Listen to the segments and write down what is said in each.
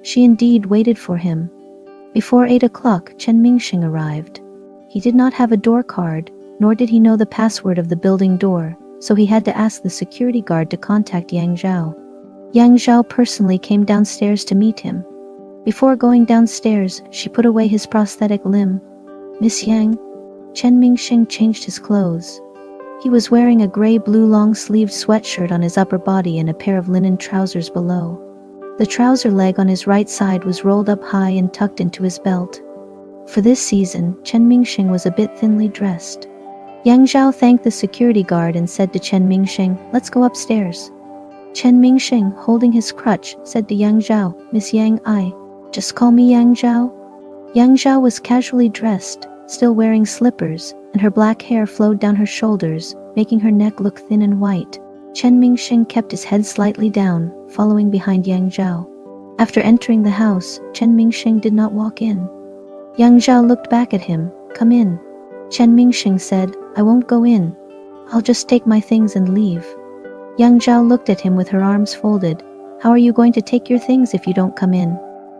She indeed waited for him. Before 8 o'clock, Chen Mingsheng arrived. He did not have a door card, nor did he know the password of the building door, so he had to ask the security guard to contact Yang Zhao. Yang Zhao personally came downstairs to meet him. Before going downstairs, she put away his prosthetic limb. "Miss Yang?" Chen Mingsheng changed his clothes. He was wearing a gray-blue long-sleeved sweatshirt on his upper body and a pair of linen trousers below. The trouser leg on his right side was rolled up high and tucked into his belt. For this season, Chen Mingsheng was a bit thinly dressed. Yang Zhao thanked the security guard and said to Chen Mingsheng, "Let's go upstairs." Chen Mingsheng, holding his crutch, said to Yang Zhao, "Miss Yang, just call me Yang Zhao." Yang Zhao was casually dressed, still wearing slippers, and her black hair flowed down her shoulders, making her neck look thin and white. Chen Mingsheng kept his head slightly down, following behind Yang Zhao. After entering the house, Chen Mingsheng did not walk in. Yang Zhao looked back at him. "Come in." Chen Mingsheng said, "I won't go in. I'll just take my things and leave." Yang Zhao looked at him with her arms folded. "How are you going to take your things if you don't come in?"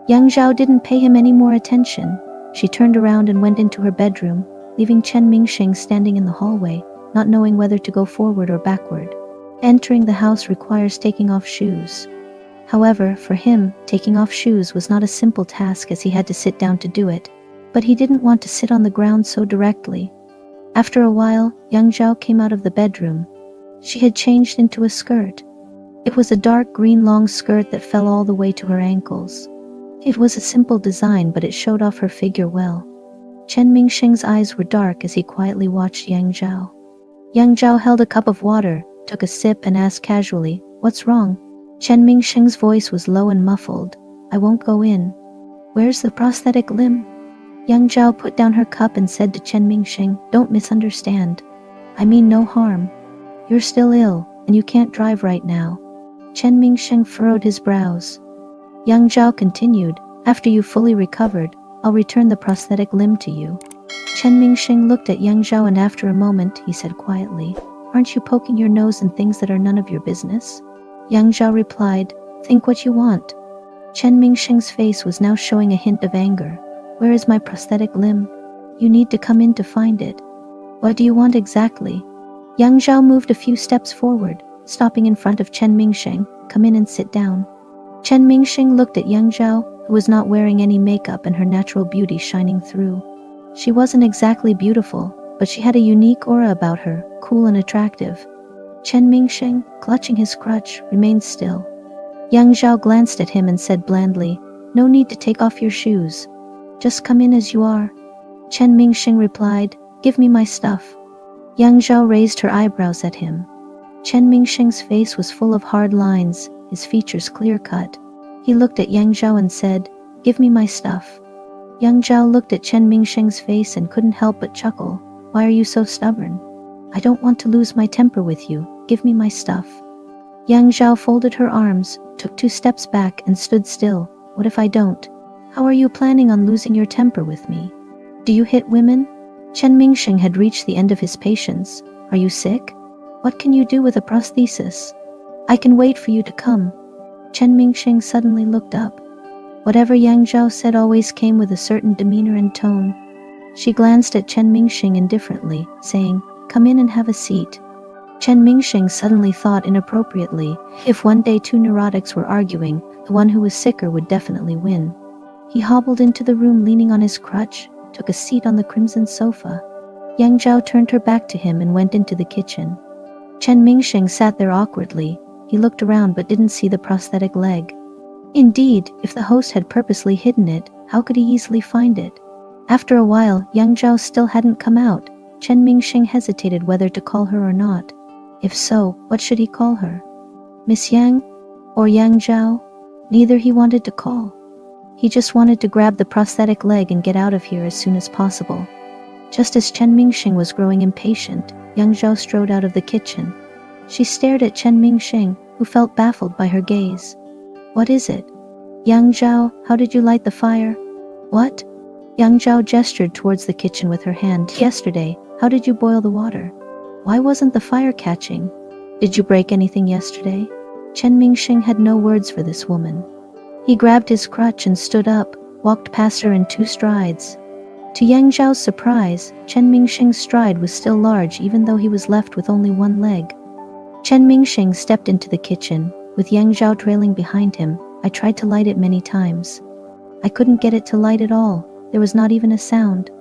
Yang Zhao didn't pay him any more attention. She turned around and went into her bedroom, leaving Chen Mingsheng standing in the hallway, not knowing whether to go forward or backward. Entering the house requires taking off shoes. However, for him, taking off shoes was not a simple task as he had to sit down to do it. But he didn't want to sit on the ground so directly. After a while, Yang Zhao came out of the bedroom. She had changed into a skirt. It was a dark green long skirt that fell all the way to her ankles. It was a simple design, but it showed off her figure well. Chen Mingsheng's eyes were dark as he quietly watched Yang Zhao. Yang Zhao held a cup of water, took a sip and asked casually, "What's wrong?" Chen Mingsheng's voice was low and muffled. "I won't go in." "Where's the prosthetic limb?" Yang Zhao put down her cup and said to Chen Mingsheng, "Don't misunderstand. I mean no harm. You're still ill, and you can't drive right now." Chen Mingsheng furrowed his brows. Yang Zhao continued, "After you fully recovered, I'll return the prosthetic limb to you." Chen Mingsheng looked at Yang Zhao and after a moment he said quietly, "Aren't you poking your nose in things that are none of your business?" Yang Zhao replied, "Think what you want." Chen Mingsheng's face was now showing a hint of anger. "Where is my prosthetic limb? You need to come in to find it." "What do you want exactly?" Yang Zhao moved a few steps forward, stopping in front of Chen Mingsheng. "Come in and sit down." Chen Mingsheng looked at Yang Zhao, who was not wearing any makeup and her natural beauty shining through. She wasn't exactly beautiful, but she had a unique aura about her, cool and attractive. Chen Mingsheng, clutching his crutch, remained still. Yang Zhao glanced at him and said blandly, "No need to take off your shoes. Just come in as you are." Chen Mingsheng replied, "Give me my stuff." Yang Zhao raised her eyebrows at him. Chen Mingsheng's face was full of hard lines, his features clear-cut. He looked at Yang Zhao and said, "Give me my stuff." Yang Zhao looked at Chen Mingsheng's face and couldn't help but chuckle. "Why are you so stubborn? I don't want to lose my temper with you. Give me my stuff." Yang Zhao folded her arms, took 2 steps back and stood still. "What if I don't? How are you planning on losing your temper with me? Do you hit women?" Chen Mingsheng had reached the end of his patience. "Are you sick? What can you do with a prosthesis? I can wait for you to come." Chen Mingsheng suddenly looked up. Whatever Yang Zhao said always came with a certain demeanor and tone. She glanced at Chen Mingsheng indifferently, saying, "Come in and have a seat." Chen Mingsheng suddenly thought inappropriately, if one day 2 neurotics were arguing, the one who was sicker would definitely win. He hobbled into the room leaning on his crutch, took a seat on the crimson sofa. Yang Zhao turned her back to him and went into the kitchen. Chen Mingsheng sat there awkwardly. He looked around but didn't see the prosthetic leg. Indeed, if the host had purposely hidden it, how could he easily find it? After a while, Yang Zhao still hadn't come out. Chen Mingsheng hesitated whether to call her or not. If so, what should he call her? Miss Yang? Or Yang Zhao? Neither he wanted to call. He just wanted to grab the prosthetic leg and get out of here as soon as possible. Just as Chen Mingsheng was growing impatient, Yang Zhao strode out of the kitchen. She stared at Chen Mingsheng, who felt baffled by her gaze. "What is it?" "Yang Zhao, how did you light the fire?" "What?" Yang Zhao gestured towards the kitchen with her hand. "Yesterday, how did you boil the water? Why wasn't the fire catching? Did you break anything yesterday?" Chen Mingsheng had no words for this woman. He grabbed his crutch and stood up, walked past her in 2 strides. To Yang Zhao's surprise, Chen Mingsheng's stride was still large even though he was left with only 1 leg. Chen Mingsheng stepped into the kitchen, with Yang Zhao trailing behind him. I tried to light it many times. I couldn't get it to light at all. There was not even a sound.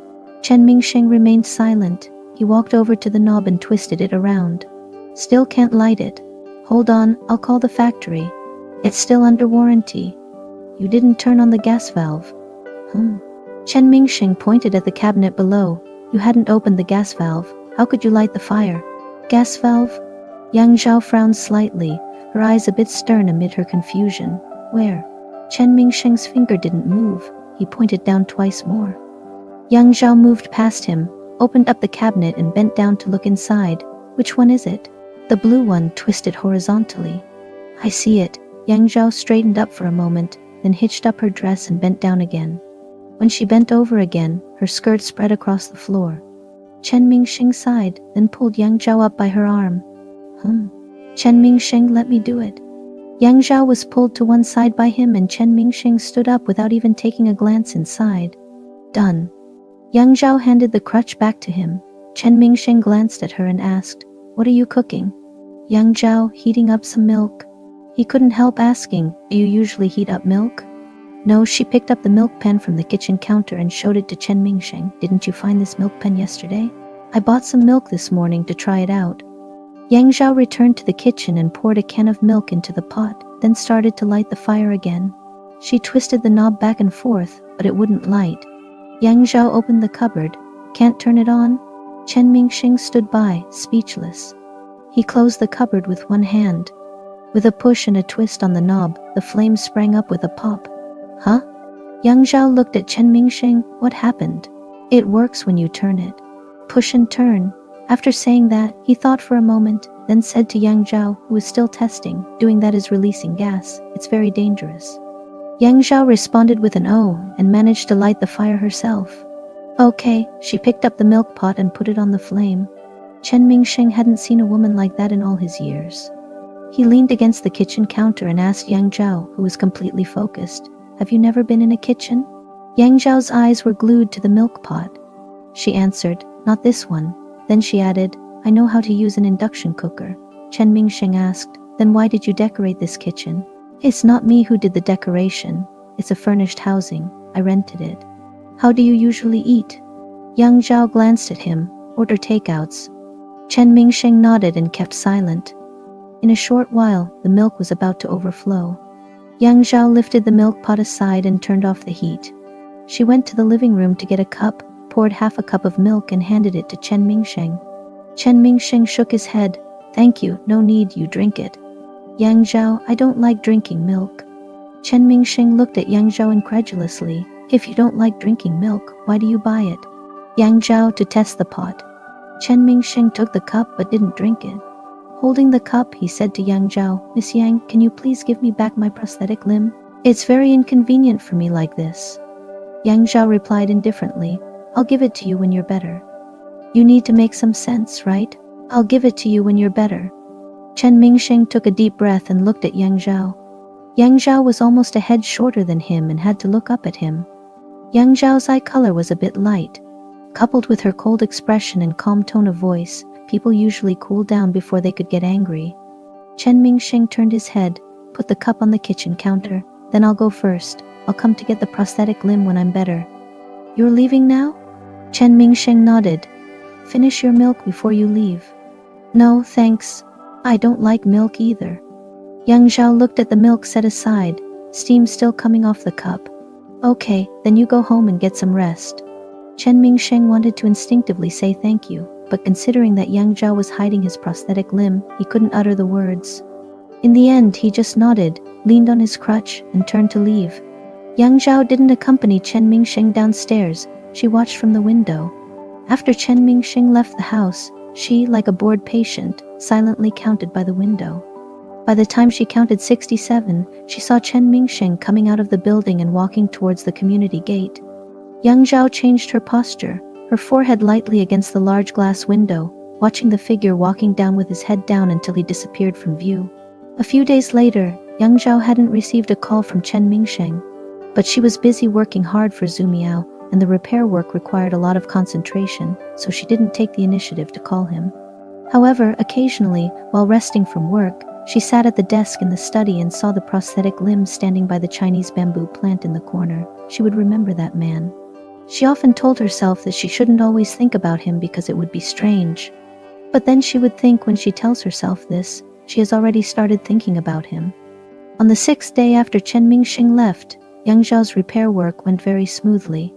Chen Mingsheng remained silent. He walked over to the knob and twisted it around. Still can't light it. Hold on, I'll call the factory. It's still under warranty. You didn't turn on the gas valve. Chen Mingsheng pointed at the cabinet below. You hadn't opened the gas valve. How could you light the fire? Gas valve? Yang Zhao frowned slightly, her eyes a bit stern amid her confusion. Where? Chen Mingsheng's finger didn't move. He pointed down twice more. Yang Zhao moved past him, opened up the cabinet and bent down to look inside. Which one is it? The blue one, twisted horizontally. I see it. Yang Zhao straightened up for a moment, then hitched up her dress and bent down again. When she bent over again, her skirt spread across the floor. Chen Mingsheng sighed, then pulled Yang Zhao up by her arm. Chen Mingsheng, let me do it. Yang Zhao was pulled to one side by him and Chen Mingsheng stood up without even taking a glance inside. Done. Yang Zhao handed the crutch back to him. Chen Mingsheng glanced at her and asked, What are you cooking? Yang Zhao, heating up some milk. He couldn't help asking, Do you usually heat up milk? No, she picked up the milk pan from the kitchen counter and showed it to Chen Mingsheng. Didn't you find this milk pan yesterday? I bought some milk this morning to try it out. Yang Zhao returned to the kitchen and poured a can of milk into the pot, then started to light the fire again. She twisted the knob back and forth, but it wouldn't light. Yang Zhao opened the cupboard. Can't turn it on? Chen Mingsheng stood by, speechless. He closed the cupboard with one hand. With a push and a twist on the knob, the flame sprang up with a pop. Huh? Yang Zhao looked at Chen Mingsheng. What happened? It works when you turn it. Push and turn. After saying that, he thought for a moment, then said to Yang Zhao, who was still testing, doing that is releasing gas. It's very dangerous. Yang Zhao responded with an "oh" and managed to light the fire herself. Okay, she picked up the milk pot and put it on the flame. Chen Mingsheng hadn't seen a woman like that in all his years. He leaned against the kitchen counter and asked Yang Zhao, who was completely focused, Have you never been in a kitchen? Yang Zhao's eyes were glued to the milk pot. She answered, Not this one. Then she added, I know how to use an induction cooker. Chen Mingsheng asked, Then why did you decorate this kitchen? It's not me who did the decoration. It's a furnished housing. I rented it. How do you usually eat? Yang Zhao glanced at him. Order takeouts. Chen Mingsheng nodded and kept silent. In a short while, the milk was about to overflow. Yang Zhao lifted the milk pot aside and turned off the heat. She went to the living room to get a cup, poured half a cup of milk and handed it to Chen Mingsheng. Chen Mingsheng shook his head. Thank you, no need, you drink it. Yang Zhao, I don't like drinking milk. Chen Mingsheng looked at Yang Zhao incredulously. If you don't like drinking milk, why do you buy it? Yang Zhao to test the pot. Chen Mingsheng took the cup but didn't drink it. Holding the cup, he said to Yang Zhao, Miss Yang, can you please give me back my prosthetic limb? It's very inconvenient for me like this. Yang Zhao replied indifferently, I'll give it to you when you're better. You need to make some sense, right? I'll give it to you when you're better. Chen Mingsheng took a deep breath and looked at Yang Zhao. Yang Zhao was almost a head shorter than him and had to look up at him. Yang Zhao's eye color was a bit light. Coupled with her cold expression and calm tone of voice, people usually cool down before they could get angry. Chen Mingsheng turned his head, put the cup on the kitchen counter. Then I'll go first. I'll come to get the prosthetic limb when I'm better. You're leaving now? Chen Mingsheng nodded. Finish your milk before you leave. No, thanks. I don't like milk either. Yang Zhao looked at the milk set aside, steam still coming off the cup. Okay, then you go home and get some rest. Chen Mingsheng wanted to instinctively say thank you, but considering that Yang Zhao was hiding his prosthetic limb, he couldn't utter the words. In the end, he just nodded, leaned on his crutch, and turned to leave. Yang Zhao didn't accompany Chen Mingsheng downstairs. She watched from the window. After Chen Mingsheng left the house, she, like a bored patient, silently counted by the window. By the time she counted 67, she saw Chen Mingsheng coming out of the building and walking towards the community gate. Yang Zhao changed her posture, her forehead lightly against the large glass window, watching the figure walking down with his head down until he disappeared from view. A few days later, Yang Zhao hadn't received a call from Chen Mingsheng, but she was busy working hard for Zhu Miao, and the repair work required a lot of concentration, so she didn't take the initiative to call him. However, occasionally, while resting from work, she sat at the desk in the study and saw the prosthetic limb standing by the Chinese bamboo plant in the corner. She would remember that man. She often told herself that she shouldn't always think about him because it would be strange. But then she would think when she tells herself this, she has already started thinking about him. On the 6th day after Chen Mingsheng left, Yang Zhao's repair work went very smoothly.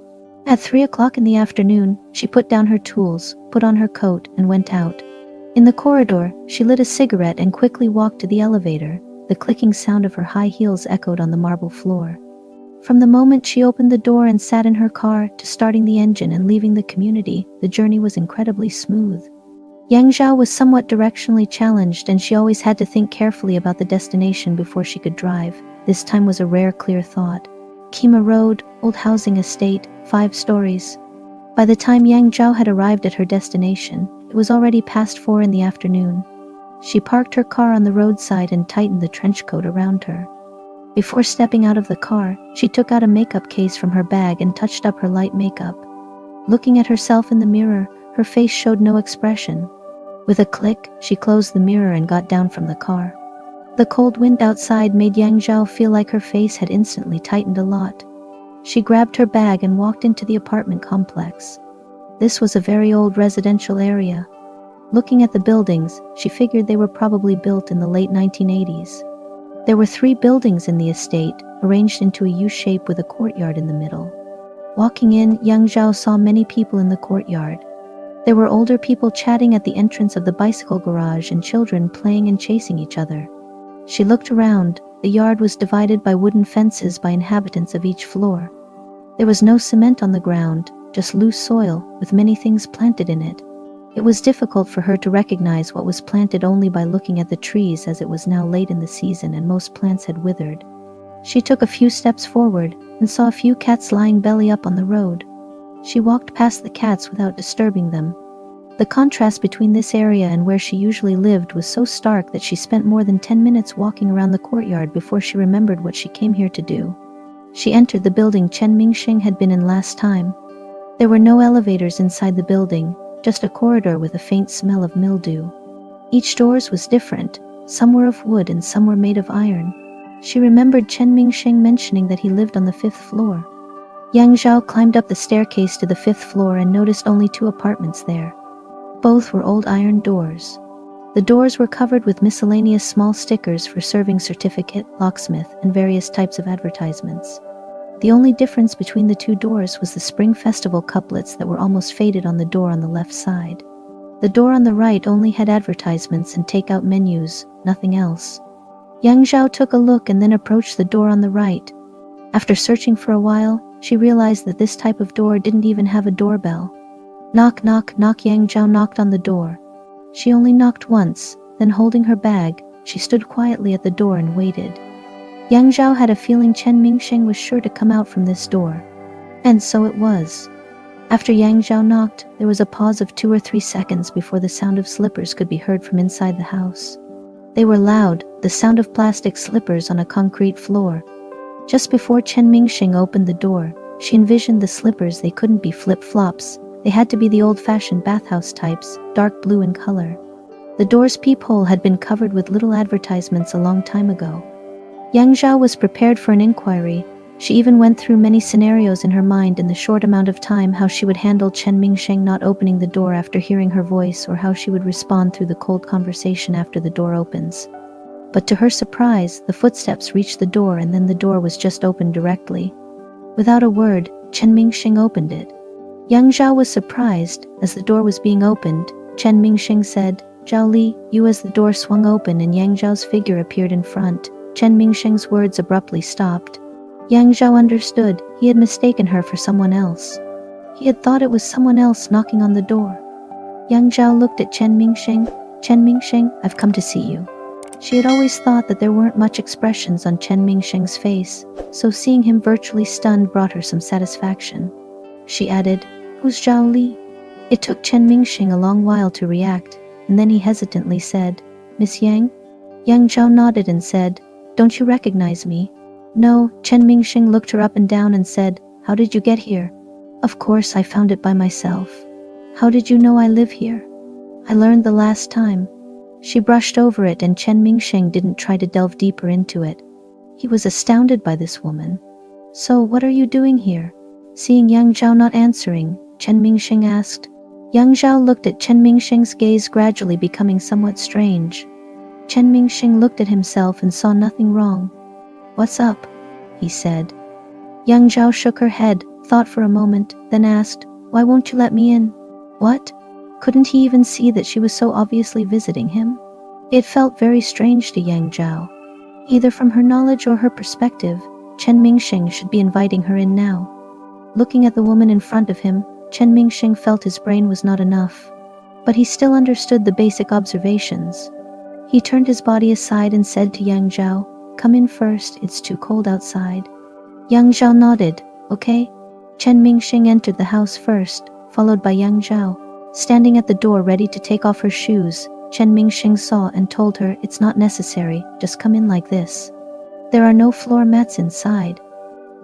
At 3 o'clock in the afternoon, she put down her tools, put on her coat, and went out. In the corridor, she lit a cigarette and quickly walked to the elevator. The clicking sound of her high heels echoed on the marble floor. From the moment she opened the door and sat in her car to starting the engine and leaving the community, the journey was incredibly smooth. Yang Zhao was somewhat directionally challenged, and she always had to think carefully about the destination before she could drive. This time was a rare clear thought. Kima Road, old housing estate, 5 stories. By the time Yang Zhao had arrived at her destination, it was already past 4 in the afternoon. She parked her car on the roadside and tightened the trench coat around her. Before stepping out of the car, she took out a makeup case from her bag and touched up her light makeup. Looking at herself in the mirror, her face showed no expression. With a click, she closed the mirror and got down from the car. The cold wind outside made Yang Zhao feel like her face had instantly tightened a lot. She grabbed her bag and walked into the apartment complex. This was a very old residential area. Looking at the buildings, she figured they were probably built in the late 1980s. There were 3 buildings in the estate, arranged into a U shape with a courtyard in the middle. Walking in, Yang Zhao saw many people in the courtyard. There were older people chatting at the entrance of the bicycle garage and children playing and chasing each other. She looked around. The yard was divided by wooden fences by inhabitants of each floor. There was no cement on the ground, just loose soil, with many things planted in it. It was difficult for her to recognize what was planted only by looking at the trees, as it was now late in the season and most plants had withered. She took a few steps forward and saw a few cats lying belly up on the road. She walked past the cats without disturbing them. The contrast between this area and where she usually lived was so stark that she spent more than 10 minutes walking around the courtyard before she remembered what she came here to do. She entered the building Chen Mingsheng had been in last time. There were no elevators inside the building, just a corridor with a faint smell of mildew. Each doors was different. Some were of wood and some were made of iron. She remembered Chen Mingsheng mentioning that he lived on the 5th floor. Yang Zhao climbed up the staircase to the 5th floor and noticed only 2 apartments there. Both were old iron doors. The doors were covered with miscellaneous small stickers for serving certificate, locksmith, and various types of advertisements. The only difference between the 2 doors was the Spring Festival couplets that were almost faded on the door on the left side. The door on the right only had advertisements and takeout menus, nothing else. Yang Zhao took a look and then approached the door on the right. After searching for a while, she realized that this type of door didn't even have a doorbell. Knock, knock, knock. Yang Zhao knocked on the door. She only knocked once, then holding her bag, she stood quietly at the door and waited. Yang Zhao had a feeling Chen Mingsheng was sure to come out from this door. And so it was. After Yang Zhao knocked, there was a pause of 2 or 3 seconds before the sound of slippers could be heard from inside the house. They were loud, the sound of plastic slippers on a concrete floor. Just before Chen Mingsheng opened the door, she envisioned the slippers. They couldn't be flip-flops. They had to be the old-fashioned bathhouse types, dark blue in color. The door's peephole had been covered with little advertisements a long time ago. Yang Zhao was prepared for an inquiry. She even went through many scenarios in her mind in the short amount of time: how she would handle Chen Mingsheng not opening the door after hearing her voice, or how she would respond through the cold conversation after the door opens. But to her surprise, the footsteps reached the door and then the door was just opened directly. Without a word, Chen Mingsheng opened it. Yang Zhao was surprised. As the door was being opened, Chen Mingsheng said, "Zhao Li, you." As the door swung open and Yang Zhao's figure appeared in front, Chen Mingsheng's words abruptly stopped. Yang Zhao understood. He had mistaken her for someone else. He had thought it was someone else knocking on the door. Yang Zhao looked at Chen Mingsheng. "Chen Mingsheng, I've come to see you." She had always thought that there weren't much expressions on Chen Mingsheng's face, so seeing him virtually stunned brought her some satisfaction. She added, "Who's Zhao Li?" It took Chen Mingsheng a long while to react, and then he hesitantly said, "Miss Yang?" Yang Zhao nodded and said, Don't you recognize me?" "No." Chen Mingsheng looked her up and down and said, "How did you get here?" "Of course I found it by myself." "How did you know I live here?" "I learned the last time." She brushed over it and Chen Mingsheng didn't try to delve deeper into it. He was astounded by this woman. "So what are you doing here?" Seeing Yang Zhao not answering, Chen Mingsheng asked. Yang Zhao looked at Chen Mingsheng's gaze gradually becoming somewhat strange. Chen Mingsheng looked at himself and saw nothing wrong. "What's up?" he said. Yang Zhao shook her head, thought for a moment, then asked, "Why won't you let me in?" "What?" Couldn't he even see that she was so obviously visiting him? It felt very strange to Yang Zhao. Either from her knowledge or her perspective, Chen Mingsheng should be inviting her in now. Looking at the woman in front of him, Chen Mingsheng felt his brain was not enough. But he still understood the basic observations. He turned his body aside and said to Yang Zhao, "Come in first, it's too cold outside." Yang Zhao nodded, "Okay." Chen Mingsheng entered the house first, followed by Yang Zhao. Standing at the door ready to take off her shoes, Chen Mingsheng saw and told her, "It's not necessary, just come in like this. There are no floor mats inside."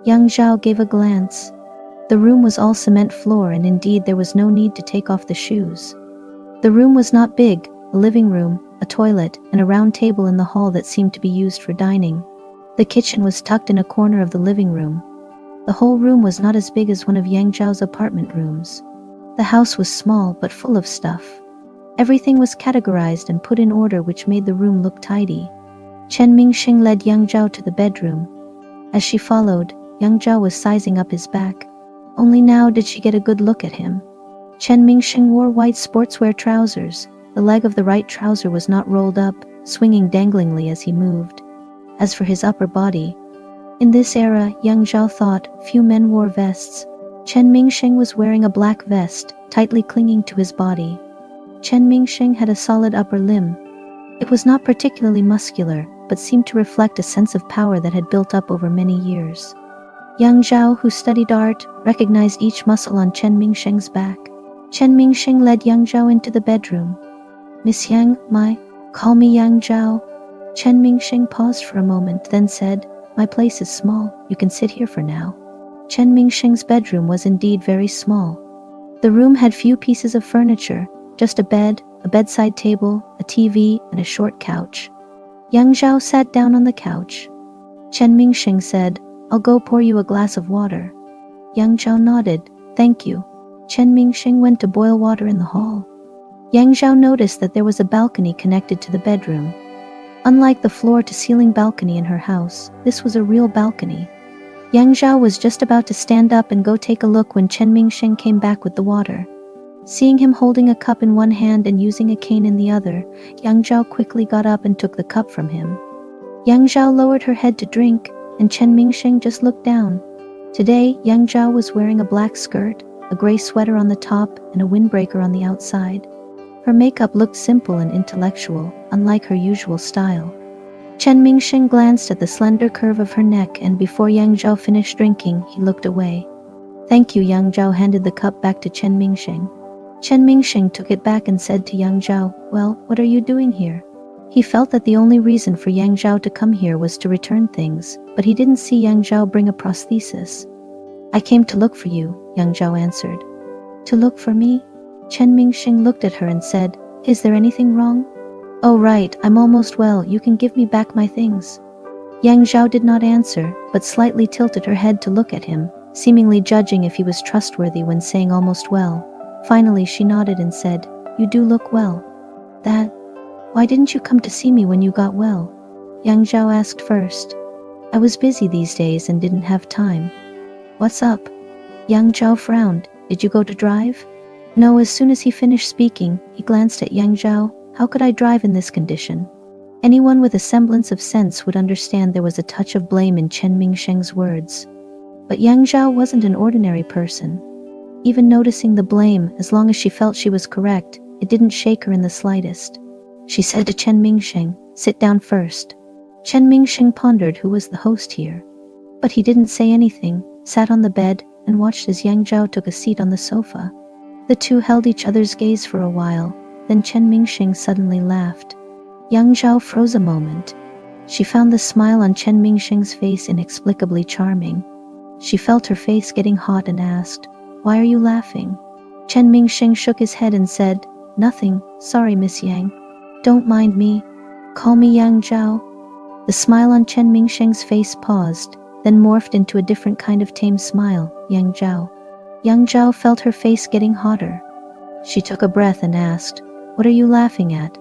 Yang Zhao gave a glance. The room was all cement floor and indeed there was no need to take off the shoes. The room was not big, a living room, a toilet, and a round table in the hall that seemed to be used for dining. The kitchen was tucked in a corner of the living room. The whole room was not as big as one of Yang Zhao's apartment rooms. The house was small but full of stuff. Everything was categorized and put in order which made the room look tidy. Chen Mingsheng led Yang Zhao to the bedroom. As she followed, Yang Zhao was sizing up his back. Only now did she get a good look at him. Chen Mingsheng wore white sportswear trousers. The leg of the right trouser was not rolled up, swinging danglingly as he moved. As for his upper body, in this era, Yang Zhao thought, few men wore vests. Chen Mingsheng was wearing a black vest, tightly clinging to his body. Chen Mingsheng had a solid upper limb. It was not particularly muscular, but seemed to reflect a sense of power that had built up over many years. Yang Zhao, who studied art, recognized each muscle on Chen Mingsheng's back. Chen Mingsheng led Yang Zhao into the bedroom. "Miss Yang, call me Yang Zhao." Chen Mingsheng paused for a moment, then said, "My place is small, you can sit here for now." Chen Mingsheng's bedroom was indeed very small. The room had few pieces of furniture, just a bed, a bedside table, a TV, and a short couch. Yang Zhao sat down on the couch. Chen Mingsheng said, "I'll go pour you a glass of water." Yang Zhao nodded, "Thank you." Chen Mingsheng went to boil water in the hall. Yang Zhao noticed that there was a balcony connected to the bedroom. Unlike the floor-to-ceiling balcony in her house, this was a real balcony. Yang Zhao was just about to stand up and go take a look when Chen Mingsheng came back with the water. Seeing him holding a cup in one hand and using a cane in the other, Yang Zhao quickly got up and took the cup from him. Yang Zhao lowered her head to drink, and Chen Mingsheng just looked down. Today, Yang Zhao was wearing a black skirt, a gray sweater on the top, and a windbreaker on the outside. Her makeup looked simple and intellectual, unlike her usual style. Chen Mingsheng glanced at the slender curve of her neck and before Yang Zhao finished drinking, he looked away. "Thank you." Yang Zhao handed the cup back to Chen Mingsheng. Chen Mingsheng took it back and said to Yang Zhao, "Well, what are you doing here?" He felt that the only reason for Yang Zhao to come here was to return things, but he didn't see Yang Zhao bring a prosthesis. "I came to look for you," Yang Zhao answered. "To look for me?" Chen Mingsheng looked at her and said, "Is there anything wrong?" "Oh right, I'm almost well, you can give me back my things." Yang Zhao did not answer, but slightly tilted her head to look at him, seemingly judging if he was trustworthy when saying almost well. Finally she nodded and said, "You do look well." Why didn't you come to see me when you got well?" Yang Zhao asked first. "I was busy these days and didn't have time." "What's up?" Yang Zhao frowned. "Did you go to drive?" "No." As soon as he finished speaking, he glanced at Yang Zhao. "How could I drive in this condition?" Anyone with a semblance of sense would understand there was a touch of blame in Chen Mingsheng's words. But Yang Zhao wasn't an ordinary person. Even noticing the blame, as long as she felt she was correct, it didn't shake her in the slightest. She said to Chen Mingsheng, "Sit down first." Chen Mingsheng pondered who was the host here. But he didn't say anything, sat on the bed, and watched as Yang Zhao took a seat on the sofa. The two held each other's gaze for a while, then Chen Mingsheng suddenly laughed. Yang Zhao froze a moment. She found the smile on Chen Mingsheng's face inexplicably charming. She felt her face getting hot and asked, "Why are you laughing?" Chen Mingsheng shook his head and said, "Nothing, sorry Miss Yang. Don't mind me. Call me Yang Zhao." The smile on Chen Mingsheng's face paused, then morphed into a different kind of tame smile, Yang Zhao. Yang Zhao felt her face getting hotter. She took a breath and asked, "What are you laughing at?"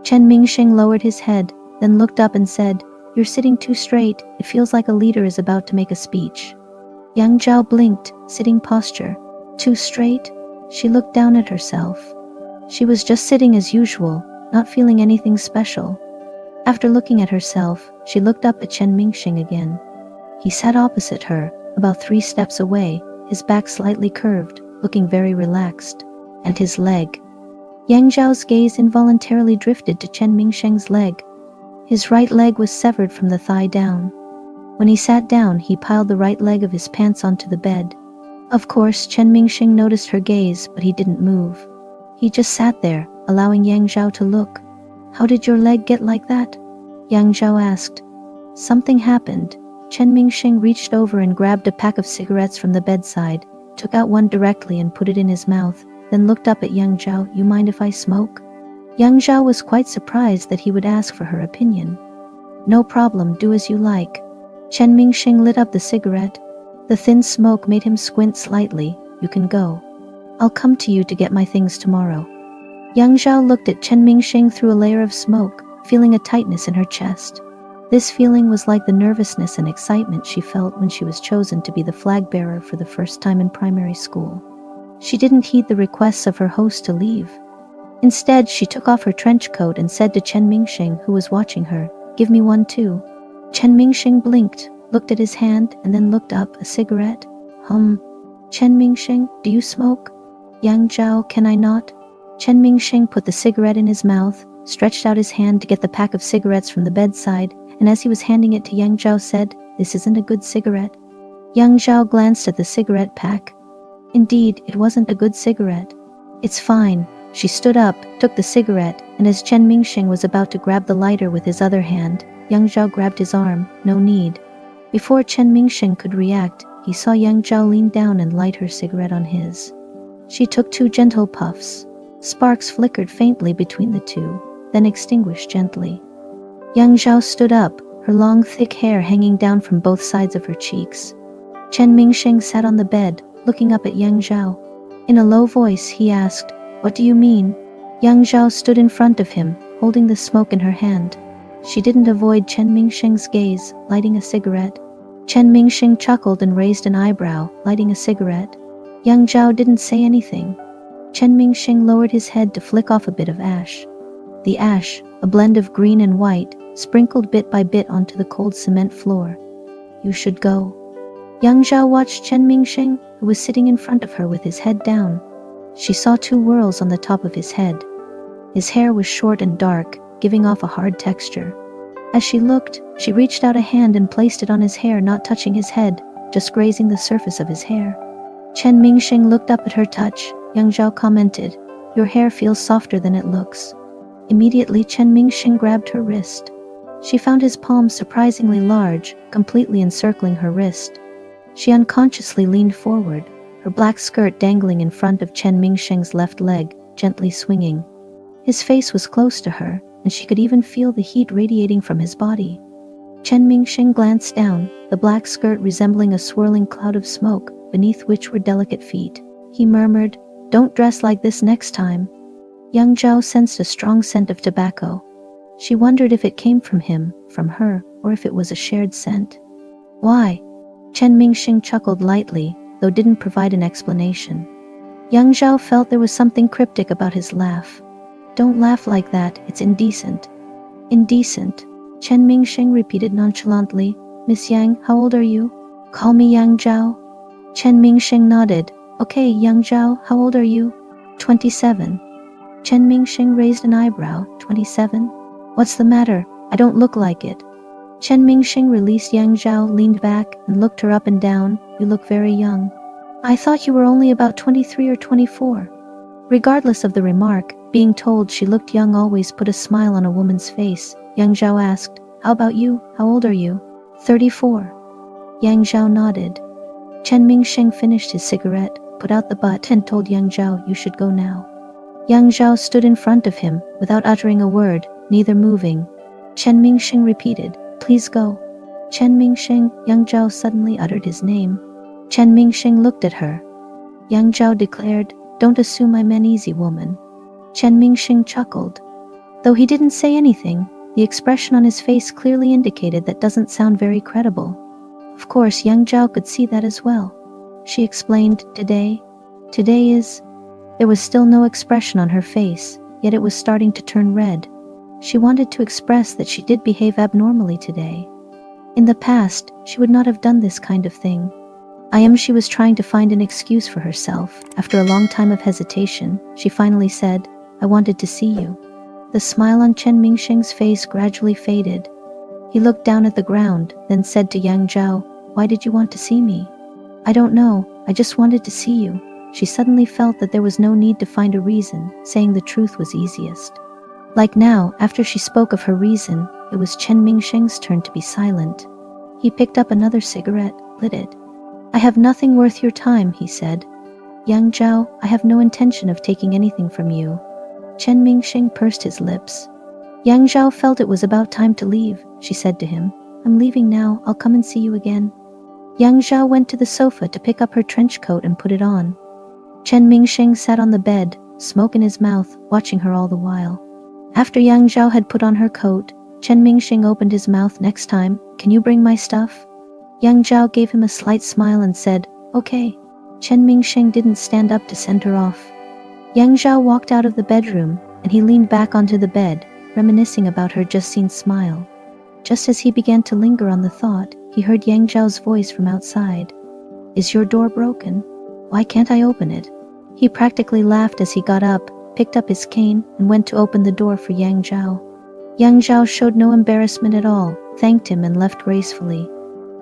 Chen Mingsheng lowered his head, then looked up and said, "You're sitting too straight, it feels like a leader is about to make a speech." Yang Zhao blinked, sitting posture. Too straight? She looked down at herself. She was just sitting as usual, not feeling anything special. After looking at herself, she looked up at Chen Mingsheng again. He sat opposite her, about 3 steps away, his back slightly curved, looking very relaxed. And his leg. Yang Zhao's gaze involuntarily drifted to Chen Mingsheng's leg. His right leg was severed from the thigh down. When he sat down, he piled the right leg of his pants onto the bed. Of course, Chen Mingsheng noticed her gaze, but he didn't move. He just sat there, allowing Yang Zhao to look. "How did your leg get like that?" Yang Zhao asked. Something happened. Chen Mingsheng reached over and grabbed a pack of cigarettes from the bedside, took out one directly and put it in his mouth, then looked up at Yang Zhao. "You mind if I smoke?" Yang Zhao was quite surprised that he would ask for her opinion. "No problem, do as you like." Chen Mingsheng lit up the cigarette. The thin smoke made him squint slightly. "You can go. I'll come to you to get my things tomorrow." Yang Zhao looked at Chen Mingsheng through a layer of smoke, feeling a tightness in her chest. This feeling was like the nervousness and excitement she felt when she was chosen to be the flag bearer for the first time in primary school. She didn't heed the requests of her host to leave. Instead, she took off her trench coat and said to Chen Mingsheng, who was watching her, "Give me one too." Chen Mingsheng blinked, looked at his hand, and then looked up. "A cigarette? Chen Mingsheng, do you smoke?" "Yang Zhao, can I not?" Chen Mingsheng put the cigarette in his mouth, stretched out his hand to get the pack of cigarettes from the bedside, and as he was handing it to Yang Zhao said, "This isn't a good cigarette." Yang Zhao glanced at the cigarette pack. Indeed, it wasn't a good cigarette. "It's fine." She stood up, took the cigarette, and as Chen Mingsheng was about to grab the lighter with his other hand, Yang Zhao grabbed his arm. "No need." Before Chen Mingsheng could react, he saw Yang Zhao lean down and light her cigarette on his. She took 2 gentle puffs. Sparks flickered faintly between the 2, then extinguished gently. Yang Zhao stood up, her long thick hair hanging down from both sides of her cheeks. Chen Mingsheng sat on the bed, looking up at Yang Zhao. In a low voice, he asked, "What do you mean?" Yang Zhao stood in front of him, holding the smoke in her hand. She didn't avoid Chen Mingsheng's gaze, lighting a cigarette. Chen Mingsheng chuckled and raised an eyebrow, lighting a cigarette. Yang Zhao didn't say anything. Chen Mingsheng lowered his head to flick off a bit of ash. The ash, a blend of green and white, sprinkled bit by bit onto the cold cement floor. "You should go." Yang Zhao watched Chen Mingsheng, who was sitting in front of her with his head down. She saw 2 whorls on the top of his head. His hair was short and dark, giving off a hard texture. As she looked, she reached out a hand and placed it on his hair, not touching his head, just grazing the surface of his hair. Chen Mingsheng looked up at her touch. Yang Zhao commented, "Your hair feels softer than it looks." Immediately, Chen Mingsheng grabbed her wrist. She found his palm surprisingly large, completely encircling her wrist. She unconsciously leaned forward, her black skirt dangling in front of Chen Mingsheng's left leg, gently swinging. His face was close to her, and she could even feel the heat radiating from his body. Chen Mingsheng glanced down, the black skirt resembling a swirling cloud of smoke, beneath which were delicate feet. He murmured, "Don't dress like this next time." Yang Zhao sensed a strong scent of tobacco. She wondered if it came from him, from her, or if it was a shared scent. "Why?" Chen Mingsheng chuckled lightly, though didn't provide an explanation. Yang Zhao felt there was something cryptic about his laugh. "Don't laugh like that, it's indecent." "Indecent?" Chen Mingsheng repeated nonchalantly. "Miss Yang, how old are you?" "Call me Yang Zhao." Chen Mingsheng nodded. "Okay, Yang Zhao, how old are you?" 27. Chen Mingsheng raised an eyebrow. 27? What's the matter? I don't look like it. Chen Mingsheng released Yang Zhao, leaned back, and looked her up and down. "You look very young." "I thought you were only about 23 or 24. Regardless of the remark, being told she looked young always put a smile on a woman's face. Yang Zhao asked, How about you? How old are you? 34. Yang Zhao nodded. Chen Mingsheng finished his cigarette, put out the butt, and told Yang Zhao, you should go now. Yang Zhao stood in front of him, without uttering a word, neither moving. Chen Mingsheng repeated, please go. Chen Mingsheng, Yang Zhao suddenly uttered his name. Chen Mingsheng looked at her. Yang Zhao declared, don't assume I'm an easy woman. Chen Mingsheng chuckled. Though he didn't say anything, the expression on his face clearly indicated that doesn't sound very credible. Of course, Yang Zhao could see that as well. She explained, today is... There was still no expression on her face, yet it was starting to turn red. She wanted to express that she did behave abnormally today. In the past, she would not have done this kind of thing. She was trying to find an excuse for herself. After a long time of hesitation, she finally said, I wanted to see you. The smile on Chen Mingsheng's face gradually faded. He looked down at the ground, then said to Yang Zhao, why did you want to see me? I don't know, I just wanted to see you. She suddenly felt that there was no need to find a reason, saying the truth was easiest. Like now, after she spoke of her reason, it was Chen Mingsheng's turn to be silent. He picked up another cigarette, lit it. I have nothing worth your time, he said. Yang Zhao, I have no intention of taking anything from you. Chen Mingsheng pursed his lips. Yang Zhao felt it was about time to leave. She said to him, I'm leaving now, I'll come and see you again. Yang Zhao went to the sofa to pick up her trench coat and put it on. Chen Mingsheng sat on the bed, smoke in his mouth, watching her all the while. After Yang Zhao had put on her coat, Chen Mingsheng opened his mouth. Next time, can you bring my stuff? Yang Zhao gave him a slight smile and said, okay. Chen Mingsheng didn't stand up to send her off. Yang Zhao walked out of the bedroom, and he leaned back onto the bed, reminiscing about her just-seen smile. Just as he began to linger on the thought, he heard Yang Zhao's voice from outside. Is your door broken? Why can't I open it? He practically laughed as he got up, picked up his cane, and went to open the door for Yang Zhao. Yang Zhao showed no embarrassment at all, thanked him and left gracefully.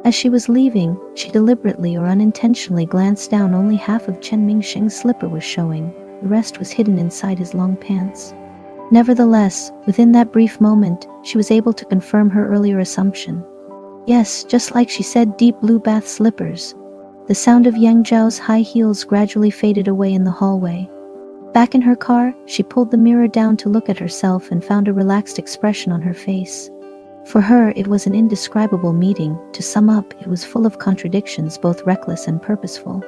As she was leaving, she deliberately or unintentionally glanced down. Only half of Chen Mingsheng's slipper was showing, the rest was hidden inside his long pants. Nevertheless, within that brief moment, she was able to confirm her earlier assumption. Yes, just like she said, deep blue bath slippers. The sound of Yang Zhao's high heels gradually faded away in the hallway. Back in her car, she pulled the mirror down to look at herself and found a relaxed expression on her face. For her, it was an indescribable meeting. To sum up, it was full of contradictions, both reckless and purposeful.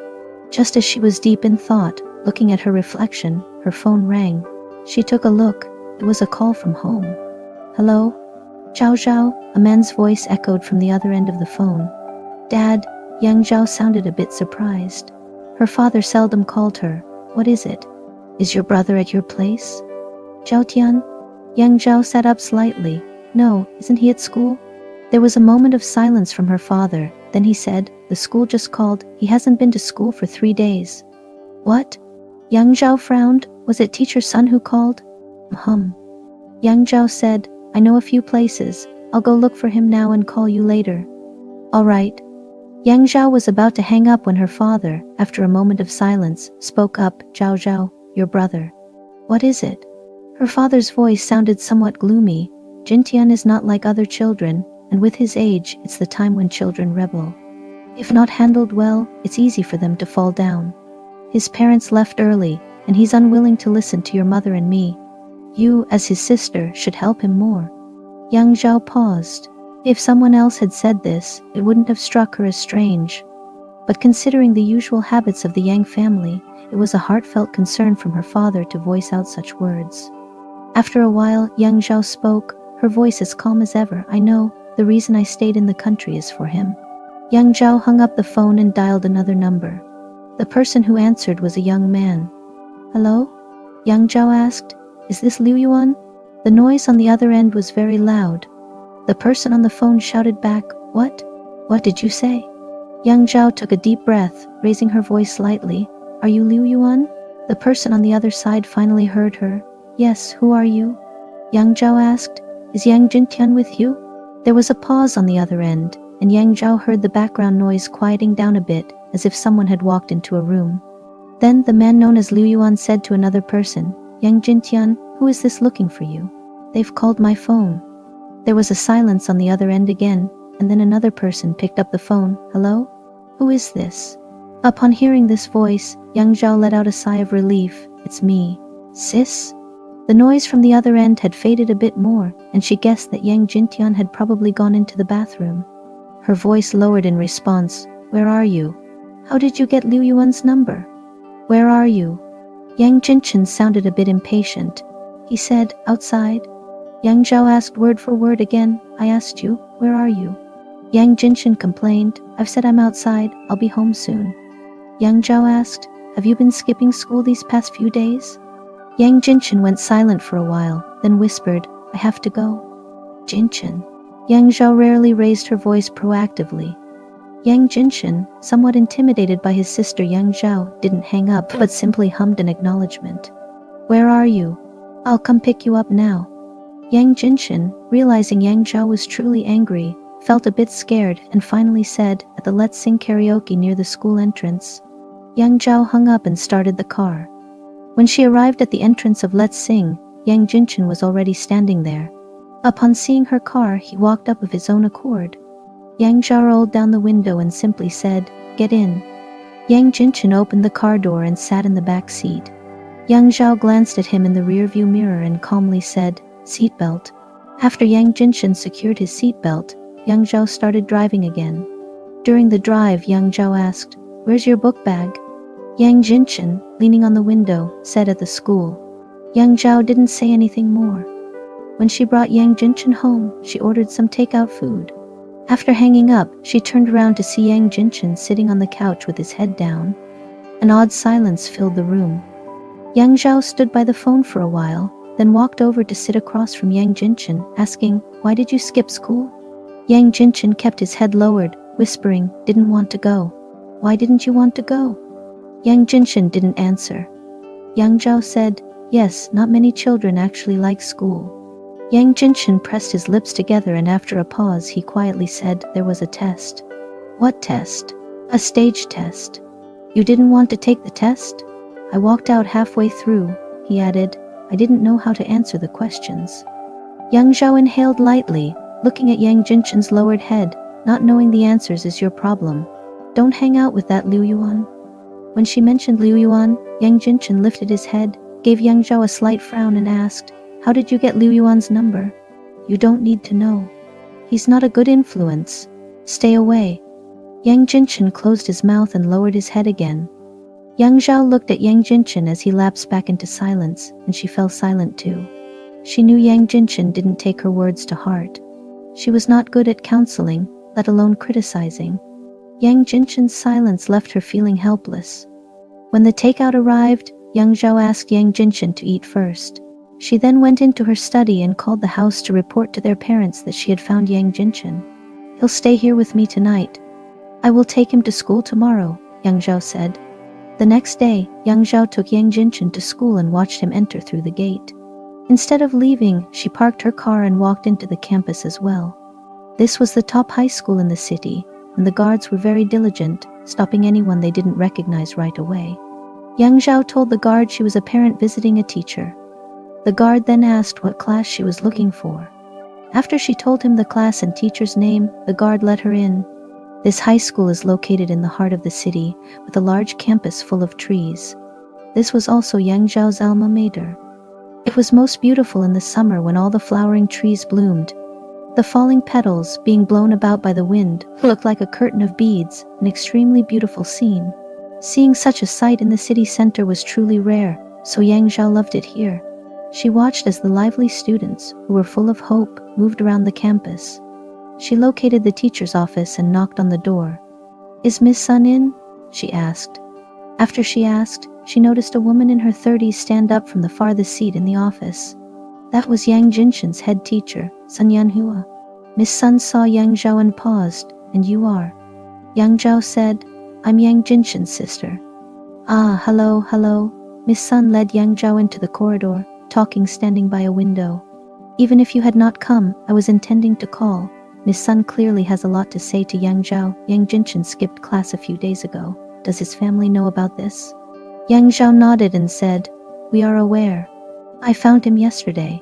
Just as she was deep in thought, looking at her reflection, her phone rang. She took a look. It was a call from home. Hello? Zhao, a man's voice echoed from the other end of the phone. Dad, Yang Zhao sounded a bit surprised. Her father seldom called her. What is it? Is your brother at your place? Zhao Tian? Yang Zhao sat up slightly. No, isn't he at school? There was a moment of silence from her father. Then he said, the school just called. He hasn't been to school for 3 days. What? Yang Zhao frowned. Was it teacher Sun who called? Yang Zhao said, I know a few places. I'll go look for him now and call you later. All right. Yang Zhao was about to hang up when her father, after a moment of silence, spoke up. Zhao, your brother. What is it? Her father's voice sounded somewhat gloomy. Jintian is not like other children, and with his age, it's the time when children rebel. If not handled well, it's easy for them to fall down. His parents left early, and he's unwilling to listen to your mother and me. You, as his sister, should help him more. Yang Zhao paused. If someone else had said this, it wouldn't have struck her as strange. But considering the usual habits of the Yang family, it was a heartfelt concern from her father to voice out such words. After a while, Yang Zhao spoke, her voice as calm as ever. I know, the reason I stayed in the country is for him. Yang Zhao hung up the phone and dialed another number. The person who answered was a young man. Hello? Yang Zhao asked. Is this Liu Yuan? The noise on the other end was very loud. The person on the phone shouted back, What? What did you say? Yang Zhao took a deep breath, raising her voice slightly. Are you Liu Yuan? The person on the other side finally heard her. Yes, who are you? Yang Zhao asked. Is Yang Jintian with you? There was a pause on the other end, and Yang Zhao heard the background noise quieting down a bit, as if someone had walked into a room. Then the man known as Liu Yuan said to another person, Yang Jintian, who is this looking for you? They've called my phone. There was a silence on the other end again, and then another person picked up the phone. Hello? Who is this? Upon hearing this voice, young Zhao let out a sigh of relief. It's me. Sis? The noise from the other end had faded a bit more, and she guessed that Yang Jintian had probably gone into the bathroom. Her voice lowered in response. Where are you? How did you get Liu Yuan's number? Where are you? Yang Jinchen sounded a bit impatient. He said, outside. Yang Zhao asked word for word again. I asked you, where are you? Yang Jinchen complained. I've said I'm outside, I'll be home soon. Yang Zhao asked, have you been skipping school these past few days? Yang Jinchen went silent for a while, then whispered, I have to go. Jinchen. Yang Zhao rarely raised her voice proactively. Yang Jinchen, somewhat intimidated by his sister Yang Zhao, didn't hang up but simply hummed an acknowledgement. Where are you? I'll come pick you up now. Yang Jinchen, realizing Yang Zhao was truly angry, felt a bit scared and finally said, at the Let's Sing karaoke near the school entrance. Yang Zhao hung up and started the car. When she arrived at the entrance of Let's Sing, Yang Jinchen was already standing there. Upon seeing her car, he walked up of his own accord. Yang Zhao rolled down the window and simply said, get in. Yang Jinchen opened the car door and sat in the back seat. Yang Zhao glanced at him in the rearview mirror and calmly said, seatbelt. After Yang Jinchen secured his seatbelt, Yang Zhao started driving again. During the drive, Yang Zhao asked, where's your book bag? Yang Jinchen, leaning on the window, said at the school. Yang Zhao didn't say anything more. When she brought Yang Jinchen home, she ordered some takeout food. After hanging up, she turned around to see Yang Jinchen sitting on the couch with his head down. An odd silence filled the room. Yang Zhao stood by the phone for a while, then walked over to sit across from Yang Jinchen, asking, why did you skip school? Yang Jinchen kept his head lowered, whispering, didn't want to go. Why didn't you want to go? Yang Jinchen didn't answer. Yang Zhao said, yes, not many children actually like school. Yang Jinchen pressed his lips together and after a pause he quietly said, there was a test. What test? A stage test. You didn't want to take the test? I walked out halfway through, he added. I didn't know how to answer the questions. Yang Zhao inhaled lightly, looking at Yang Jinchen's lowered head. Not knowing the answers is your problem. Don't hang out with that Liu Yuan. When she mentioned Liu Yuan, Yang Jinchen lifted his head, gave Yang Zhao a slight frown and asked, how did you get Liu Yuan's number? You don't need to know. He's not a good influence. Stay away. Yang Jinchen closed his mouth and lowered his head again. Yang Zhao looked at Yang Jinchen as he lapsed back into silence, and she fell silent too. She knew Yang Jinchen didn't take her words to heart. She was not good at counseling, let alone criticizing. Yang Jinchen's silence left her feeling helpless. When the takeout arrived, Yang Zhao asked Yang Jinchen to eat first. She then went into her study and called the house to report to their parents that she had found Yang Jinchen. He'll stay here with me tonight. I will take him to school tomorrow, Yang Zhao said. The next day, Yang Zhao took Yang Jinchen to school and watched him enter through the gate. Instead of leaving, she parked her car and walked into the campus as well. This was the top high school in the city, and the guards were very diligent, stopping anyone they didn't recognize right away. Yang Zhao told the guard she was a parent visiting a teacher. The guard then asked what class she was looking for. After she told him the class and teacher's name, the guard let her in. This high school is located in the heart of the city, with a large campus full of trees. This was also Yang Zhao's alma mater. It was most beautiful in the summer when all the flowering trees bloomed. The falling petals, being blown about by the wind, looked like a curtain of beads, an extremely beautiful scene. Seeing such a sight in the city center was truly rare, so Yang Zhao loved it here. She watched as the lively students, who were full of hope, moved around the campus. She located the teacher's office and knocked on the door. Is Miss Sun in? She asked. After she asked, she noticed a woman in her 30s stand up from the farthest seat in the office. That was Yang Jinchen's head teacher, Sun Yanhua. Miss Sun saw Yang Zhao and paused. And you are? Yang Zhao said, I'm Yang Jinchen's sister. Ah, hello. Miss Sun led Yang Zhao into the corridor, talking standing by a window. Even if you had not come, I was intending to call. Miss Sun clearly has a lot to say to Yang Zhao. Yang Jinchen skipped class a few days ago. Does his family know about this? Yang Zhao nodded and said, we are aware. I found him yesterday.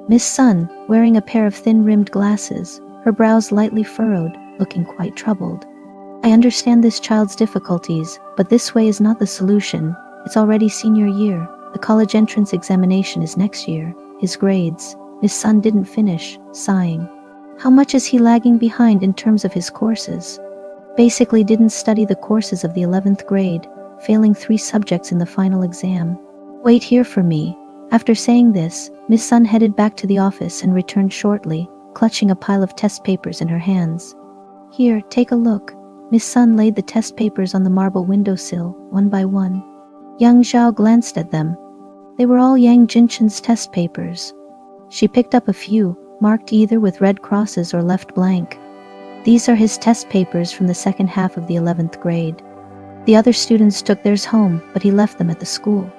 Miss Sun, wearing a pair of thin-rimmed glasses, her brows lightly furrowed, looking quite troubled. I understand this child's difficulties, but this way is not the solution. It's already senior year. The college entrance examination is next year. His grades. Miss Sun didn't finish, sighing. How much is he lagging behind in terms of his courses? Basically didn't study the courses of the 11th grade, failing 3 subjects in the final exam. Wait here for me. After saying this, Miss Sun headed back to the office and returned shortly, clutching a pile of test papers in her hands. Here, take a look. Miss Sun laid the test papers on the marble windowsill, one by one. Young Zhao glanced at them. They were all Yang Jinshen's test papers. She picked up a few, marked either with red crosses or left blank. These are his test papers from the second half of the 11th grade. The other students took theirs home, but he left them at the school.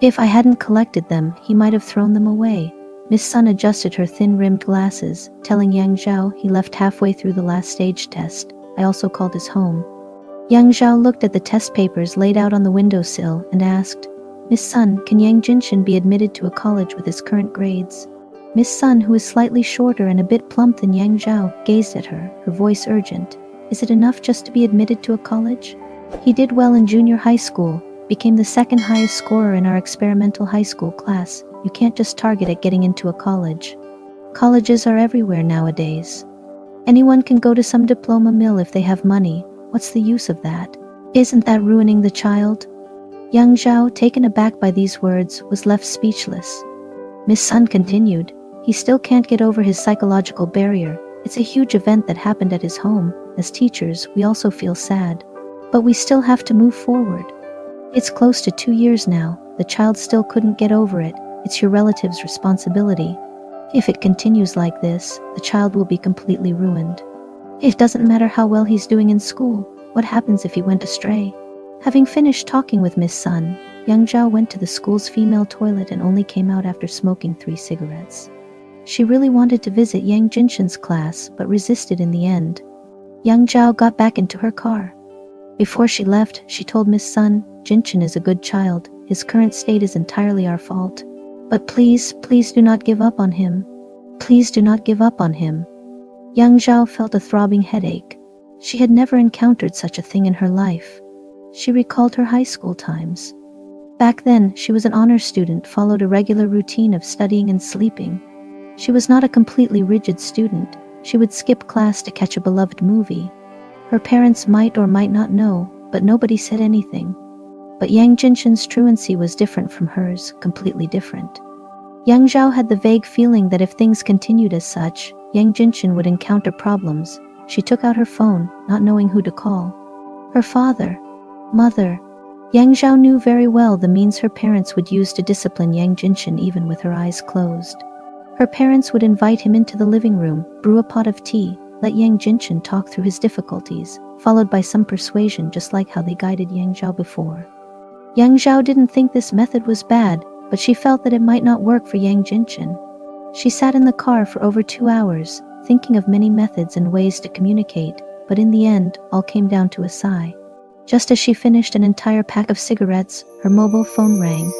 If I hadn't collected them, he might have thrown them away. Miss Sun adjusted her thin-rimmed glasses, telling Yang Zhao he left halfway through the last stage test. I also called his home. Yang Zhao looked at the test papers laid out on the windowsill and asked, Miss Sun, can Yang Jinshen be admitted to a college with his current grades? Miss Sun, who is slightly shorter and a bit plump than Yang Zhao, gazed at her, her voice urgent. Is it enough just to be admitted to a college? He did well in junior high school, became the second highest scorer in our experimental high school class. You can't just target at getting into a college. Colleges are everywhere nowadays. Anyone can go to some diploma mill if they have money. What's the use of that? Isn't that ruining the child? Yang Zhao, taken aback by these words, was left speechless. Miss Sun continued, he still can't get over his psychological barrier. It's a huge event that happened at his home. As teachers, we also feel sad. But we still have to move forward. It's close to 2 years now. The child still couldn't get over it. It's your relative's responsibility. If it continues like this, the child will be completely ruined. It doesn't matter how well he's doing in school. What happens if he went astray? Having finished talking with Miss Sun, Yang Zhao went to the school's female toilet and only came out after smoking 3 cigarettes. She really wanted to visit Yang Jinshen's class, but resisted in the end. Yang Zhao got back into her car. Before she left, she told Miss Sun, Jinshen is a good child. His current state is entirely our fault. But please, please do not give up on him. Please do not give up on him. Yang Zhao felt a throbbing headache. She had never encountered such a thing in her life. She recalled her high school times. Back then, she was an honor student, followed a regular routine of studying and sleeping. She was not a completely rigid student. She would skip class to catch a beloved movie. Her parents might or might not know, but nobody said anything. But Yang Jinshen's truancy was different from hers, completely different. Yang Zhao had the vague feeling that if things continued as such, Yang Jinshen would encounter problems. She took out her phone, not knowing who to call. Her father. Mother. Yang Zhao knew very well the means her parents would use to discipline Yang Jinshen even with her eyes closed. Her parents would invite him into the living room, brew a pot of tea, let Yang Jinshen talk through his difficulties, followed by some persuasion just like how they guided Yang Zhao before. Yang Zhao didn't think this method was bad, but she felt that it might not work for Yang Jinshen. She sat in the car for over 2 hours, thinking of many methods and ways to communicate, but in the end, all came down to a sigh. Just as she finished an entire pack of cigarettes, her mobile phone rang.